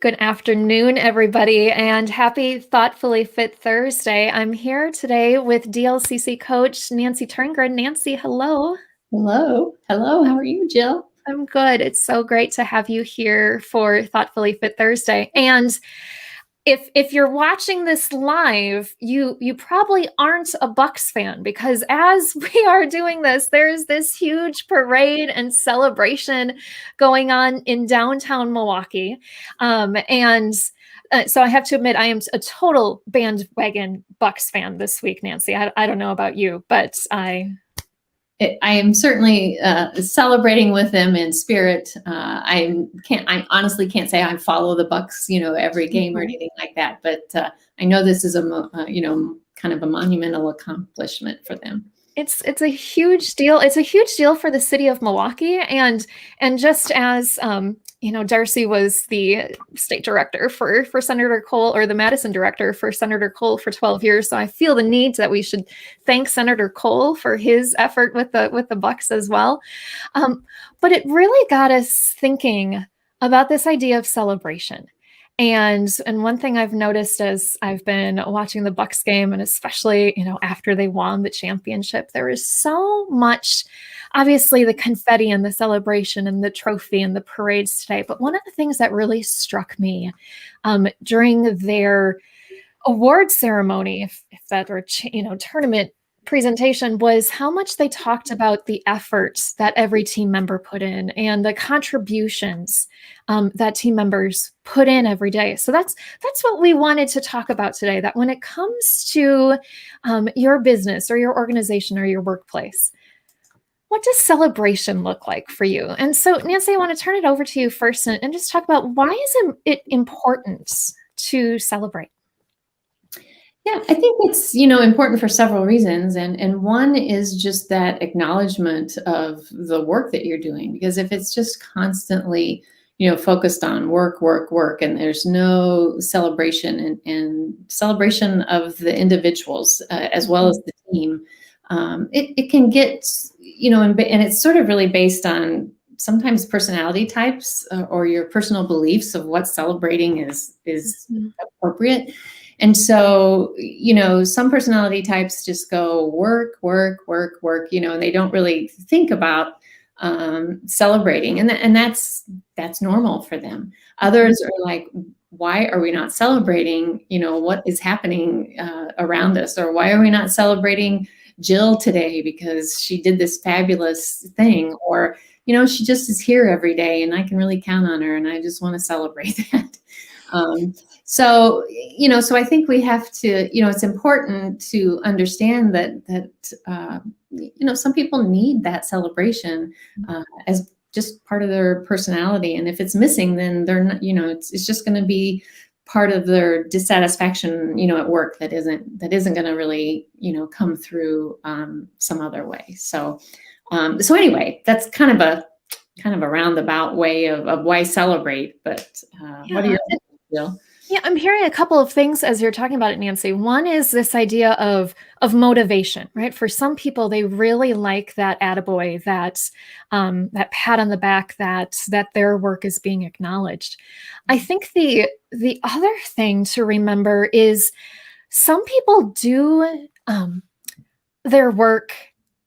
Good afternoon, everybody, and happy Thoughtfully Fit Thursday. I'm here today with DLCC coach Nancy Turngren. Nancy, hello. Hello. Hello. How are you, Jill? I'm good. It's so great to have you here for Thoughtfully Fit Thursday. And if you're watching this live, you probably aren't a Bucks fan because as we are doing this, there's this huge parade and celebration going on in downtown Milwaukee. So I have to admit, I am a total bandwagon Bucks fan this week, Nancy. I don't know about you, but I am certainly celebrating with them in spirit. I honestly can't say I follow the Bucks, every game or anything like that. But I know this is kind of a monumental accomplishment for them. It's a huge deal. It's a huge deal for the city of Milwaukee, and just as Darcy was the state director for Senator Kohl, or the Madison director for Senator Kohl for 12 years. So I feel the need that we should thank Senator Kohl for his effort with the Bucks as well. But it really got us thinking about this idea of celebration. And one thing I've noticed as I've been watching the Bucks game, and especially, after they won the championship, there is so much, obviously the confetti and the celebration and the trophy and the parades today. But one of the things that really struck me during their award ceremony, if that were, tournament presentation, was how much they talked about the efforts that every team member put in and the contributions that team members put in every day. So that's what we wanted to talk about today, that when it comes to your business or your organization or your workplace, what does celebration look like for you? And so, Nancy, I want to turn it over to you first and just talk about why is it important to celebrate? Yeah, I think it's, important for several reasons. And one is just that acknowledgement of the work that you're doing. Because if it's just constantly, focused on work, and there's no celebration and celebration of the individuals as well as the team, it can get, and it's sort of really based on sometimes personality types or your personal beliefs of what celebrating is appropriate. And so, some personality types just go work, and they don't really think about celebrating. And that's normal for them. Others are like, why are we not celebrating, what is happening around us? Or why are we not celebrating Jill today because she did this fabulous thing? Or, she just is here every day and I can really count on her and I just want to celebrate that. So I think we have to, it's important to understand that some people need that celebration as just part of their personality. And if it's missing, then they're not, it's just going to be part of their dissatisfaction, at work that isn't going to really, come through some other way. So anyway, that's kind of a roundabout way of why celebrate. But what are your thoughts, Jill? Yeah, I'm hearing a couple of things as you're talking about it, Nancy. One is this idea of motivation, right? For some people, they really like that attaboy, that pat on the back, that their work is being acknowledged. I think the other thing to remember is some people do their work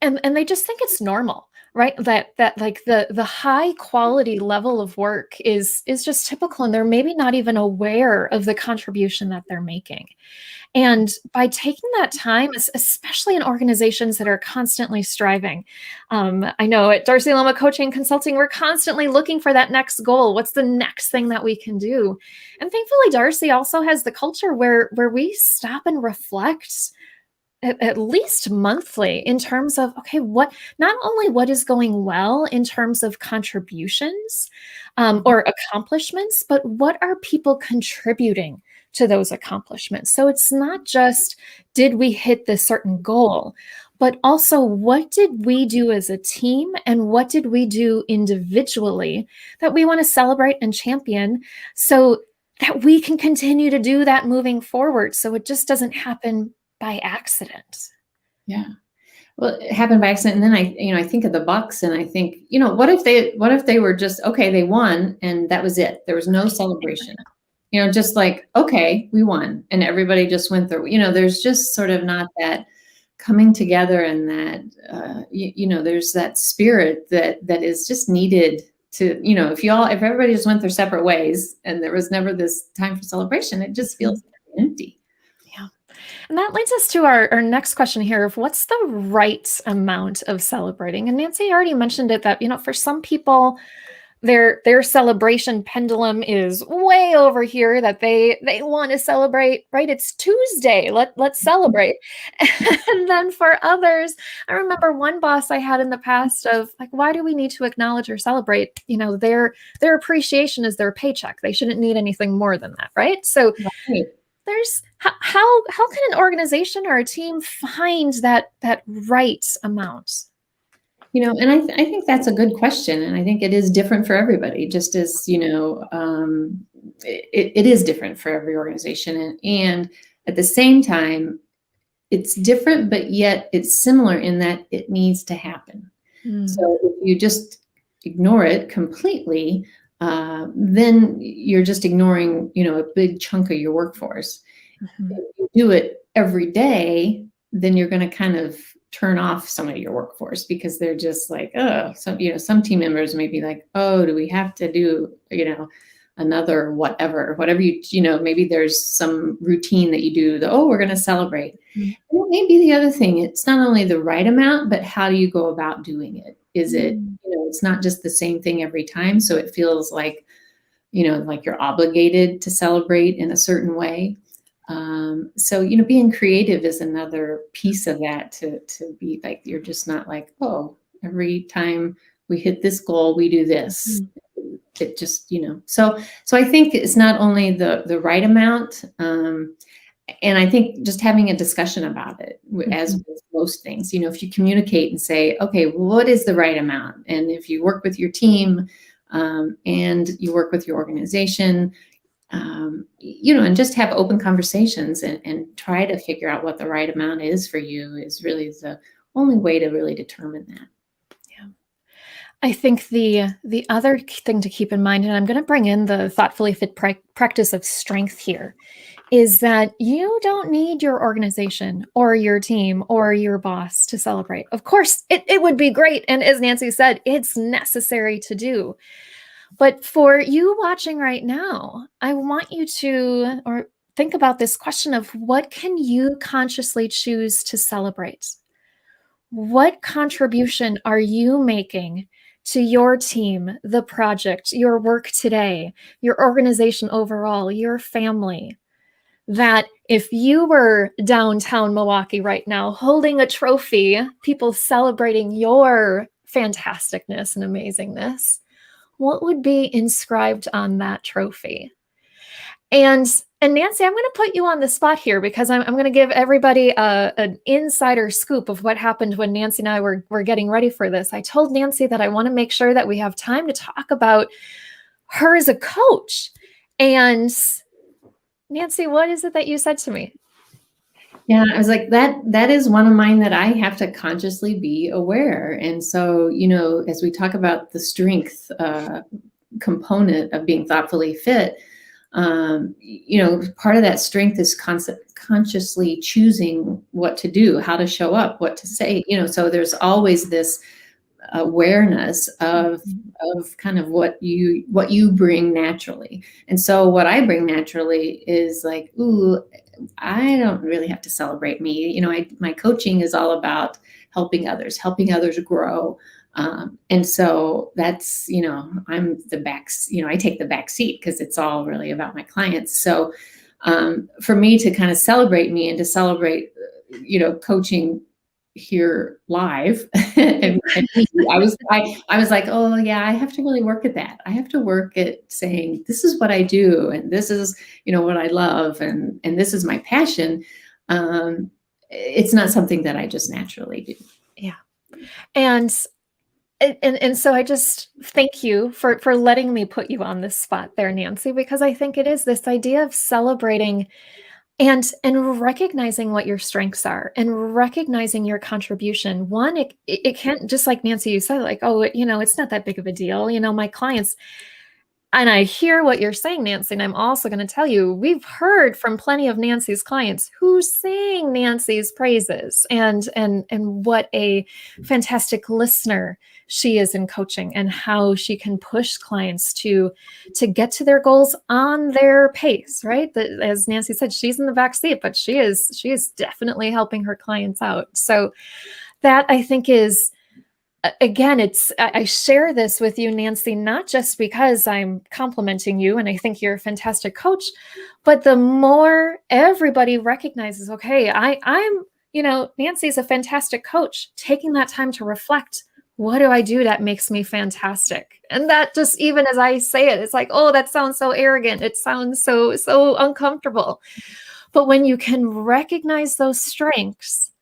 and they just think it's normal. Right, that like the high quality level of work is just typical, and they're maybe not even aware of the contribution that they're making. And by taking that time, especially in organizations that are constantly striving, I know at Darcy Loma Coaching Consulting, we're constantly looking for that next goal. What's the next thing that we can do? And thankfully, Darcy also has the culture where we stop and reflect at least monthly in terms of, okay, not only what is going well in terms of contributions or accomplishments, but what are people contributing to those accomplishments? So it's not just, did we hit this certain goal, but also what did we do as a team and what did we do individually that we want to celebrate and champion so that we can continue to do that moving forward. So it just doesn't happen by accident. Yeah. Well, it happened by accident. And then I think of the Bucks and I think, what if they were just, okay, they won and that was it. There was no celebration. just like, okay, we won, and everybody just went through. There's just sort of not that coming together, and that there's that spirit that is just needed to, if everybody just went their separate ways and there was never this time for celebration, it just feels empty. Yeah. And that leads us to our next question here of what's the right amount of celebrating? And Nancy already mentioned it that, for some people, their celebration pendulum is way over here, that they want to celebrate, right? It's Tuesday. Let's celebrate. And then for others, I remember one boss I had in the past of like, why do we need to acknowledge or celebrate? Their appreciation is their paycheck. They shouldn't need anything more than that, right? So Right. there's how can an organization or a team find that right amount? And I think that's a good question. And I think it is different for everybody, just as, it is different for every organization. And at the same time, it's different, but yet it's similar in that it needs to happen. So if you just ignore it completely, then you're just ignoring, a big chunk of your workforce. Mm-hmm. If you do it every day, then you're going to kind of turn off some of your workforce, because they're just like, oh, some team members may be like, oh, do we have to do, another whatever, maybe there's some routine that you do, we're going to celebrate. Mm-hmm. And maybe the other thing, it's not only the right amount, but how do you go about doing it? Is it, it's not just the same thing every time. So it feels like, like you're obligated to celebrate in a certain way. So, being creative is another piece of that, to be like, you're just not like, oh, every time we hit this goal, we do this. It just, so I think it's not only the right amount. And I think just having a discussion about it, as with most things, if you communicate and say, okay, what is the right amount? And if you work with your team, and you work with your organization, and just have open conversations and try to figure out what the right amount is for you is really the only way to really determine that. Yeah. I think the other thing to keep in mind, and I'm going to bring in the thoughtfully fit practice of strength here, is that you don't need your organization or your team or your boss to celebrate. Of course, it would be great. And as Nancy said, it's necessary to do. But for you watching right now, I want you to think about this question of what can you consciously choose to celebrate? What contribution are you making to your team, the project, your work today, your organization overall, your family? That if you were downtown Milwaukee right now holding a trophy, people celebrating your fantasticness and amazingness, what would be inscribed on that trophy? And Nancy, I'm going to put you on the spot here, because I'm going to give everybody an insider scoop of what happened when Nancy and I were getting ready for this. I told Nancy that I want to make sure that we have time to talk about her as a coach. And Nancy, what is it that you said to me? Yeah, I was like, that is one of mine that I have to consciously be aware. And so, as we talk about the strength component of being thoughtfully fit, part of that strength is consciously choosing what to do, how to show up, what to say, so there's always this awareness of kind of what you bring naturally. And so what I bring naturally is like, ooh, I don't really have to celebrate me. My coaching is all about helping others grow. And so that's, I'm the back, I take the back seat because it's all really about my clients. So for me to kind of celebrate me and to celebrate, coaching here live, and I was like, oh yeah, I have to really work at that. I have to work at saying, this is what I do, and this is, what I love, and this is my passion. It's not something that I just naturally do. Yeah. And so I just thank you for letting me put you on this spot there, Nancy, because I think it is this idea of celebrating and recognizing what your strengths are and recognizing your contribution. One, it can't, just like Nancy, you said, like, oh, it's not that big of a deal. My clients, And I hear what you're saying, Nancy, and I'm also going to tell you, we've heard from plenty of Nancy's clients who sing Nancy's praises and what a fantastic listener she is in coaching and how she can push clients to get to their goals on their pace, right? As Nancy said, she's in the back seat, but she is definitely helping her clients out. So that I think is, again, I share this with you, Nancy, not just because I'm complimenting you and I think you're a fantastic coach, but the more everybody recognizes, okay, I'm, Nancy's a fantastic coach, taking that time to reflect, what do I do that makes me fantastic? And that just, even as I say it, it's like, oh, that sounds so arrogant. It sounds so uncomfortable. But when you can recognize those strengths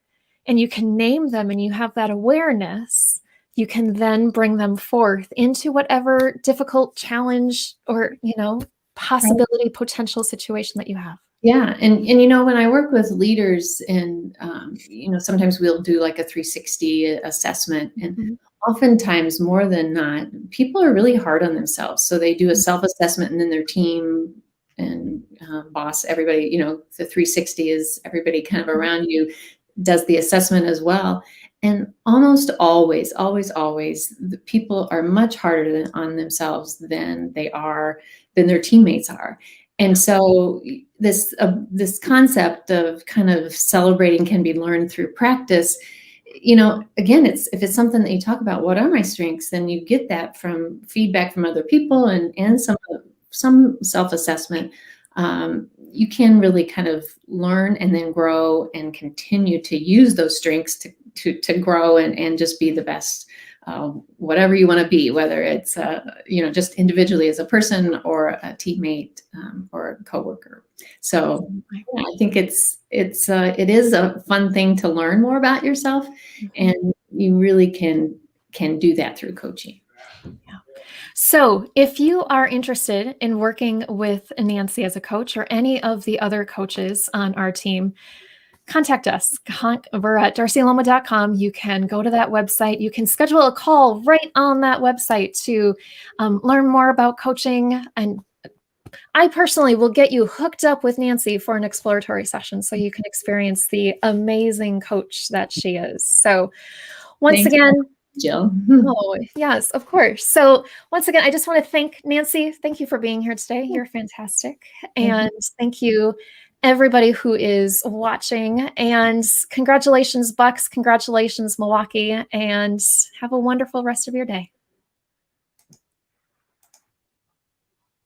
and you can name them and you have that awareness, you can then bring them forth into whatever difficult challenge or, possibility, potential situation that you have. Yeah. And when I work with leaders and, sometimes we'll do like a 360 assessment, and Mm-hmm. oftentimes more than not, people are really hard on themselves. So they do a self-assessment, and then their team and boss, everybody, the 360 is everybody kind of around you does the assessment as well. And almost always, the people are much harder on themselves than their teammates are. And so this concept of kind of celebrating can be learned through practice. Again, if it's something that you talk about, what are my strengths? Then you get that from feedback from other people and some self-assessment. You can really kind of learn and then grow and continue to use those strengths to grow and just be the best, whatever you want to be, whether it's, just individually as a person or a teammate or a coworker. So yeah, I think it is a fun thing to learn more about yourself, and you really can do that through coaching. Yeah. So if you are interested in working with Nancy as a coach or any of the other coaches on our team, contact us. We're at darcyloma.com. You can go to that website. You can schedule a call right on that website to learn more about coaching. And I personally will get you hooked up with Nancy for an exploratory session so you can experience the amazing coach that she is. So once again, Jill. Oh, yes, of course. So once again, I just want to thank Nancy. Thank you for being here today. You're fantastic. And thank you, everybody who is watching. And congratulations, Bucks. Congratulations, Milwaukee. And have a wonderful rest of your day.